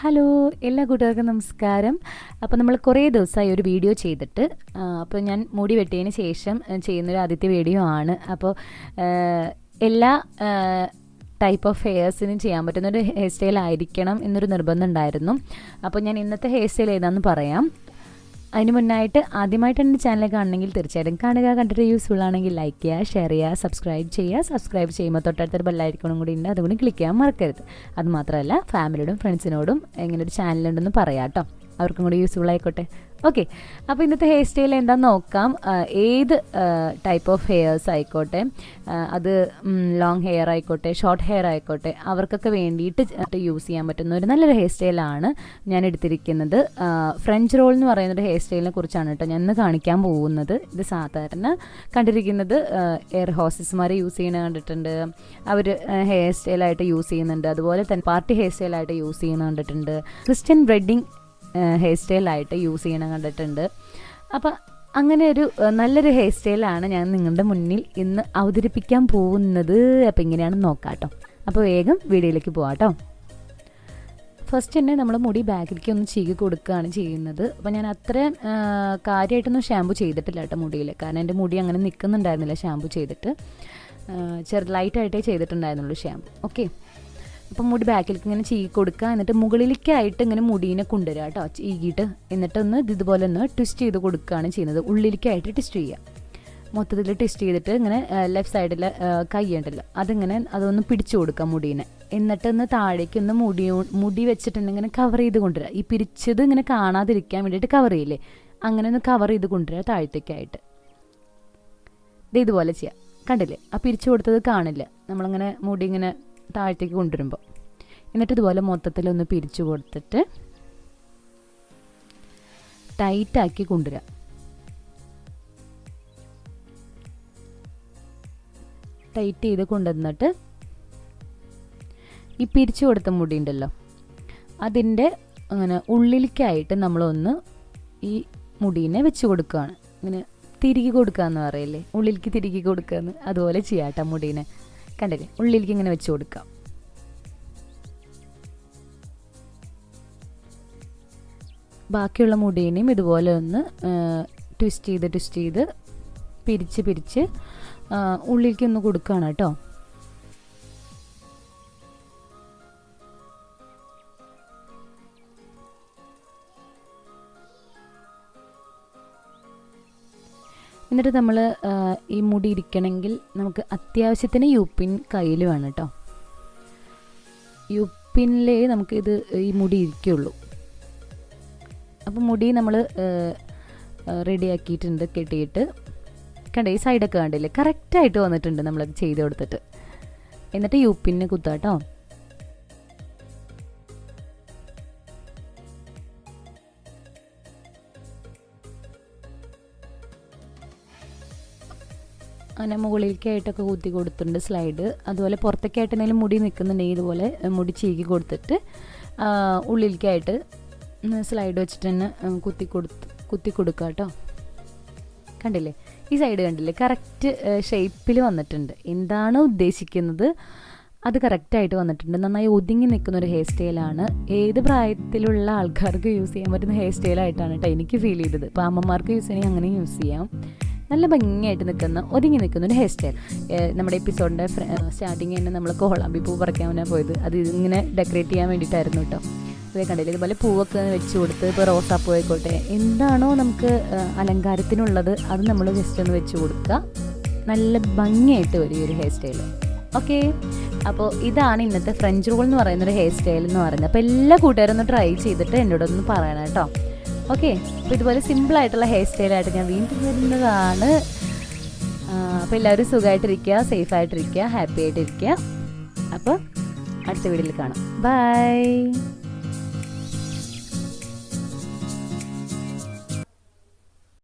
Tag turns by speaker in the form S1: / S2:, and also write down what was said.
S1: Hello എല്ലാ കൂട്ടുകാർക്കും നമസ്കാരം. അപ്പോൾ നമ്മൾ കുറേ ദിവസമായി ഒരു വീഡിയോ ചെയ്തിട്ട്, അപ്പോൾ ഞാൻ മുടി വെട്ടിയതിന് ശേഷം ചെയ്യുന്നൊരു ആദ്യത്തെ വീഡിയോ ആണ്. അപ്പോൾ എല്ലാ ടൈപ്പ് ഓഫ് ഹെയർസിനും ചെയ്യാൻ പറ്റുന്നൊരു ഹെയർ സ്റ്റൈൽ ആയിരിക്കണം എന്നൊരു നിർബന്ധം ഉണ്ടായിരുന്നു. അപ്പോൾ ഞാൻ ഇന്നത്തെ ഹെയർ സ്റ്റൈൽ ഏതാണെന്ന് പറയാം. അതിന് മുന്നായിട്ട് ആദ്യമായിട്ട് എൻ്റെ ചാനൽ കാണണമെങ്കിൽ തീർച്ചയായിട്ടും കാണുക. കണ്ടിട്ട് യൂസ്ഫുൾ ആണെങ്കിൽ ലൈക്ക് ചെയ്യുക, ഷെയർ ചെയ്യുക, സബ്സ്ക്രൈബ് ചെയ്യുമ്പോൾ തൊട്ടടുത്തൊരു ബെല്ലൈക്കണും കൂടി ഉണ്ട്, അതുകൊണ്ട് ക്ലിക്ക് ചെയ്യാൻ മറക്കരുത്. അതുമാത്രമല്ല ഫാമിലിയോടും ഫ്രണ്ട്സിനോടും ഇങ്ങനെ ഒരു ചാനലുണ്ടെന്ന് പറയാം കേട്ടോ, അവർക്കും കൂടി യൂസ്ഫുൾ ആയിക്കോട്ടെ. ഓക്കെ, അപ്പോൾ ഇന്നത്തെ ഹെയർ സ്റ്റൈൽ എന്താണെന്ന് നോക്കാം. ഏത് ടൈപ്പ് ഓഫ് ഹെയർസ് ആയിക്കോട്ടെ, അത് ലോങ് ഹെയർ ആയിക്കോട്ടെ, ഷോർട്ട് ഹെയർ ആയിക്കോട്ടെ, അവർക്കൊക്കെ വേണ്ടിയിട്ട് യൂസ് ചെയ്യാൻ പറ്റുന്ന ഒരു നല്ലൊരു ഹെയർ സ്റ്റൈലാണ് ഞാൻ എടുത്തിരിക്കുന്നത്. ഫ്രഞ്ച് റോൾ എന്ന് പറയുന്നൊരു ഹെയർ സ്റ്റൈലിനെ കുറിച്ചാണ് കേട്ടോ ഞാൻ ഇന്ന് കാണിക്കാൻ പോകുന്നത്. ഇത് സാധാരണ കണ്ടിരിക്കുന്നത് എയർ ഹോസ്റ്റസ്മാർ യൂസ് ചെയ്യുന്നത് കണ്ടിട്ടുണ്ട്, അവർ ഹെയർ സ്റ്റൈലായിട്ട് യൂസ് ചെയ്യുന്നുണ്ട്. അതുപോലെ തന്നെ പാർട്ടി ഹെയർ സ്റ്റൈലായിട്ട് യൂസ് ചെയ്യുന്നത് കണ്ടിട്ടുണ്ട്, ക്രിസ്ത്യൻ വെഡ്ഡിങ് ഹെയർ സ്റ്റൈലായിട്ട് യൂസ് ചെയ്യണം കണ്ടിട്ടുണ്ട്. അപ്പോൾ അങ്ങനെ ഒരു നല്ലൊരു ഹെയർ സ്റ്റൈലാണ് ഞാൻ നിങ്ങളുടെ മുന്നിൽ ഇന്ന് അവതരിപ്പിക്കാൻ പോകുന്നത്. അപ്പോൾ ഇങ്ങനെയാണെന്ന് നോക്കാം കേട്ടോ. അപ്പോൾ വേഗം വീഡിയോയിലേക്ക് പോകാം കേട്ടോ. ഫസ്റ്റ് തന്നെ നമ്മൾ മുടി ബാക്കിലേക്ക് ഒന്ന് ചീകി കൊടുക്കുകയാണ് ചെയ്യുന്നത്. അപ്പോൾ ഞാൻ അത്രയും കാര്യമായിട്ടൊന്നും ഷാമ്പു ചെയ്തിട്ടില്ല കേട്ടോ മുടിയിൽ, കാരണം എൻ്റെ മുടി അങ്ങനെ നിൽക്കുന്നുണ്ടായിരുന്നില്ല ഷാമ്പു ചെയ്തിട്ട്. ലൈറ്റായിട്ടേ ചെയ്തിട്ടുണ്ടായിരുന്നുള്ളൂ ഷാമ്പു. ഓക്കെ, അപ്പം മുടി ബാക്കിലേക്ക് ഇങ്ങനെ ചീകി കൊടുക്കുക, എന്നിട്ട് മുകളിലേക്കായിട്ട് ഇങ്ങനെ മുടീനെ കൊണ്ടുവരിക കേട്ടോ, ചീകിയിട്ട്. എന്നിട്ടൊന്ന് ഇതുപോലെ ഒന്ന് ട്വിസ്റ്റ് ചെയ്ത് കൊടുക്കുകയാണ് ചെയ്യുന്നത്. ഉള്ളിലേക്കായിട്ട് ട്വിസ്റ്റ് ചെയ്യുക, മൊത്തത്തിൽ ട്വിസ്റ്റ് ചെയ്തിട്ട് ഇങ്ങനെ ലെഫ്റ്റ് സൈഡിൽ കൈ ഉണ്ടല്ലോ അതൊന്ന് പിടിച്ചു കൊടുക്കുക മുടീനെ. എന്നിട്ടൊന്ന് താഴേക്ക് ഒന്ന് മുടി വെച്ചിട്ടുണ്ട് ഇങ്ങനെ കവർ ചെയ്ത് കൊണ്ടുവരിക. ഈ പിരിച്ചത് ഇങ്ങനെ കാണാതിരിക്കാൻ വേണ്ടിയിട്ട് കവർ ചെയ്യില്ലേ, അങ്ങനെ ഒന്ന് കവർ ചെയ്ത് കൊണ്ടുവരിക താഴത്തേക്കായിട്ട്. ഇതുപോലെ ചെയ്യാം, കണ്ടില്ലേ? ആ പിരിച്ചു കൊടുത്തത് കാണില്ല നമ്മളിങ്ങനെ മുടി ഇങ്ങനെ താഴത്തേക്ക് കൊണ്ടുവരുമ്പോൾ. എന്നിട്ട് ഇതുപോലെ മൊത്തത്തിലൊന്ന് പിരിച്ചു കൊടുത്തിട്ട് ടൈറ്റാക്കി കൊണ്ടുവരിക. ടൈറ്റ് ചെയ്ത് കൊണ്ടുവന്നിട്ട് ഈ പിരിച്ചു കൊടുത്ത മുടി ഉണ്ടല്ലോ അതിൻ്റെ അങ്ങനെ ഉള്ളിലേക്കായിട്ട് നമ്മളൊന്ന് ഈ മുടീനെ വെച്ച് കൊടുക്കുകയാണ്. ഇങ്ങനെ തിരികെ കൊടുക്കുക എന്ന് പറയില്ലേ, ഉള്ളിലേക്ക് തിരികെ കൊടുക്കുകയെന്ന്, അതുപോലെ ചെയ്യാട്ടോ മുടീനെ. കണ്ടില്ലേ, ഉള്ളിലേക്ക് ഇങ്ങനെ വെച്ച് കൊടുക്കാം. ബാക്കിയുള്ള മുടീനെയും ഇതുപോലെ ഒന്ന് ട്വിസ്റ്റ് ചെയ്ത് പിരിച്ച് ഉള്ളിലേക്ക് ഒന്ന് കൊടുക്കുകയാണ് കേട്ടോ. എന്നിട്ട് നമ്മൾ ഈ മുടി ഇരിക്കണമെങ്കിൽ നമുക്ക് അത്യാവശ്യത്തിന് യുപിൻ കയ്യിൽ വേണം കേട്ടോ. യുപിനിലേ നമുക്ക് ഈ മുടി ഇരിക്കുള്ളൂ. അപ്പോൾ മുടി നമ്മൾ റെഡിയാക്കിയിട്ടുണ്ട്, കെട്ടിയിട്ട്. കണ്ടേ, ഈ സൈഡൊക്കെ കണ്ടില്ലേ, കറക്റ്റായിട്ട് വന്നിട്ടുണ്ട് നമ്മളത് ചെയ്ത് കൊടുത്തിട്ട്. എന്നിട്ട് യുപിന് കുത്താം കേട്ടോ. അങ്ങനെ മുകളിലേക്കായിട്ടൊക്കെ കുത്തി കൊടുത്തിട്ടുണ്ട് സ്ലൈഡ്. അതുപോലെ പുറത്തേക്കായിട്ട് എന്തെങ്കിലും മുടി നിൽക്കുന്നുണ്ടെങ്കിൽ ഇതുപോലെ മുടി ചീകി കൊടുത്തിട്ട് ഉള്ളിലേക്കായിട്ട് സ്ലൈഡ് വെച്ചിട്ട് തന്നെ കുത്തി കൊടുക്കുക കേട്ടോ. കണ്ടില്ലേ, ഈ സൈഡ് കണ്ടില്ലേ, കറക്റ്റ് ഷേപ്പിൽ വന്നിട്ടുണ്ട്. എന്താണ് ഉദ്ദേശിക്കുന്നത് അത് കറക്റ്റായിട്ട് വന്നിട്ടുണ്ട്. നന്നായി ഒതുങ്ങി നിൽക്കുന്നൊരു ഹെയർ സ്റ്റൈലാണ്. ഏത് പ്രായത്തിലുള്ള ആൾക്കാർക്ക് യൂസ് ചെയ്യാൻ പറ്റുന്ന ഹെയർ സ്റ്റൈലായിട്ടാണ് കേട്ടോ എനിക്ക് ഫീൽ ചെയ്തത്. ഇപ്പോൾ അമ്മമാർക്ക് യൂസ് ചെയ്യണമെങ്കിൽ അങ്ങനെ യൂസ് ചെയ്യാം. നല്ല ഭംഗിയായിട്ട് ഒതുങ്ങി നിൽക്കുന്ന ഒരു ഹെയർ സ്റ്റൈൽ. നമ്മുടെ എപ്പിസോഡിൻ്റെ സ്റ്റാർട്ടിങ് തന്നെ നമ്മൾ കോളാമ്പി പൂ പറിക്കാനാണ് പോയത്. അത് ഇങ്ങനെ ഡെക്കറേറ്റ് ചെയ്യാൻ വേണ്ടിയിട്ടായിരുന്നു കേട്ടോ. അതേ കണ്ടില്ലേ, ഇതുപോലെ പൂവൊക്കെ വെച്ച് കൊടുത്ത്, ഇപ്പോൾ റോസാപ്പൂ ആയിക്കോട്ടെ, എന്താണോ നമുക്ക് അലങ്കാരത്തിനുള്ളത് അത് നമ്മൾ ജസ്റ്റ് ഒന്ന് വെച്ച് കൊടുക്കുക. നല്ല ഭംഗിയായിട്ട് വരും ഈ ഒരു ഹെയർ സ്റ്റൈൽ. ഓക്കെ, അപ്പോൾ ഇതാണ് ഇന്നത്തെ ഫ്രഞ്ച് റോൾ എന്ന് പറയുന്നൊരു ഹെയർ സ്റ്റൈൽ എന്ന് പറയുന്നത്. അപ്പോൾ എല്ലാ കൂട്ടുകാരും ഒന്ന് ട്രൈ ചെയ്തിട്ട് എന്നോടൊന്ന് പറയണം കേട്ടോ. ഓക്കെ, അപ്പോൾ ഇതുപോലെ സിമ്പിളായിട്ടുള്ള ഹെയർ സ്റ്റൈലായിട്ട് ഞാൻ വീണ്ടും വരുന്നതാണ്. അപ്പോൾ എല്ലാവരും സുഖമായിട്ടിരിക്കുക, സേഫായിട്ടിരിക്കുക, ഹാപ്പി ആയിട്ടിരിക്കുക. അപ്പോൾ അടുത്ത വീഡിയോയിൽ കാണാം. ബൈ.